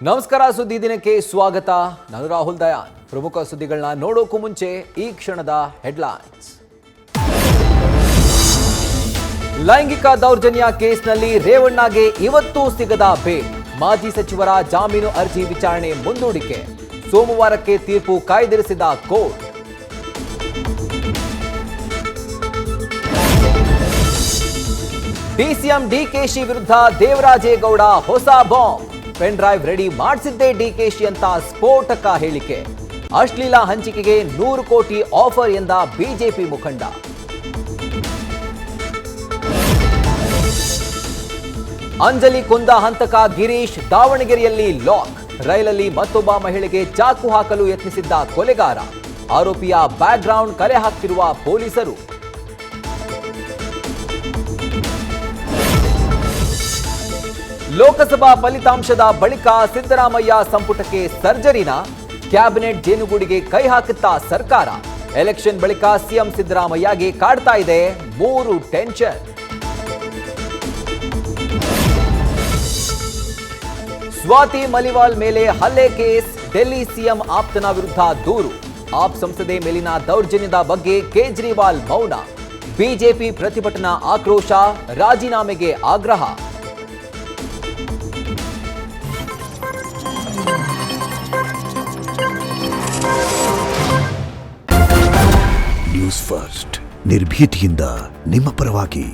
ನಮಸ್ಕಾರ, ಸುದ್ದಿ ದಿನಕ್ಕೆ ಸ್ವಾಗತ. ನಾನು ರಾಹುಲ್ ದಯಾನ್. ಪ್ರಮುಖ ಸುದ್ದಿಗಳನ್ನ ನೋಡೋಕ್ಕೂ ಮುಂಚೆ ಈ ಕ್ಷಣದ ಹೆಡ್ಲೈನ್ಸ್. ಲೈಂಗಿಕ ದೌರ್ಜನ್ಯ ಕೇಸ್ನಲ್ಲಿ ರೇವಣ್ಣಗೆ ಇವತ್ತೂ ಸಿಗದ ಬೇಲ್. ಮಾಜಿ ಸಚಿವರ ಜಾಮೀನು ಅರ್ಜಿ ವಿಚಾರಣೆ ಮುಂದೂಡಿಕೆ. ಸೋಮವಾರಕ್ಕೆ ತೀರ್ಪು ಕಾಯ್ದಿರಿಸಿದ ಕೋರ್ಟ್. ಡಿಸಿಎಂ ಡಿಕೆಶಿ ವಿರುದ್ಧ ದೇವರಾಜೇಗೌಡ ಹೊಸ ಬಾಂಬ್. ಪೆನ್ ಡ್ರೈವ್ ರೆಡಿ ಮಾಡಿಸಿದ್ದೇ ಡಿಕೆಶಿ ಅಂತ ಸ್ಫೋಟಕ ಹೇಳಿಕೆ. ಅಶ್ಲೀಲ ಹಂಚಿಕೆಗೆ 100 ಕೋಟಿ ಆಫರ್ ಎಂದ ಬಿಜೆಪಿ ಮುಖಂಡ. ಅಂಜಲಿ ಕೊಂದ ಹಂತಕ ಗಿರೀಶ್ ದಾವಣಗೆರೆಯಲ್ಲಿ ಲಾಕ್. ರೈಲಲ್ಲಿ ಮತ್ತೊಬ್ಬ ಮಹಿಳೆಗೆ ಚಾಕು ಹಾಕಲು ಯತ್ನಿಸಿದ್ದ ಕೊಲೆಗಾರ. ಆರೋಪಿಯ ಬ್ಯಾಕ್ಗ್ರೌಂಡ್ ಕಲೆ ಹಾಕ್ತಿರುವ ಪೊಲೀಸರು. ಲೋಕಸಭಾ ಫಲಿತಾಂಶದ ಬಳಿಕ ಸಿದ್ದರಾಮಯ್ಯ ಸಂಪುಟಕ್ಕೆ ಸರ್ಜರಿನ. ಕ್ಯಾಬಿನೆಟ್ ಜೇನುಗೂಡಿಗೆ ಕೈ ಹಾಕುತ್ತಾ ಸರ್ಕಾರ. ಎಲೆಕ್ಷನ್ ಬಳಿಕ ಸಿಎಂ ಸಿದ್ದರಾಮಯ್ಯಗೆ ಕಾಡ್ತಾ ಇದೆ 3 ಟೆನ್ಷನ್. ಸ್ವಾತಿ ಮಲಿವಾಲ್ ಮೇಲೆ ಹಲ್ಲೆ ಕೇಸ್. ಡೆಲ್ಲಿ ಸಿಎಂ ಆಪ್ತನ ವಿರುದ್ಧ ದೂರು. ಆಪ್ ಸಂಸದೆ ಮೇಲಿನ ದೌರ್ಜನ್ಯದ ಬಗ್ಗೆ ಕೇಜ್ರಿವಾಲ್ ಮೌನ. ಬಿಜೆಪಿ ಪ್ರತಿಭಟನಾ ಆಕ್ರೋಶ. ರಾಜೀನಾಮೆಗೆ ಆಗ್ರಹ. ನ್ಯೂಸ್ ಫಸ್ಟ್, ನಿರ್ಭೀತಿಯಿಂದ ನಿಮ್ಮ ಪರವಾಗಿ.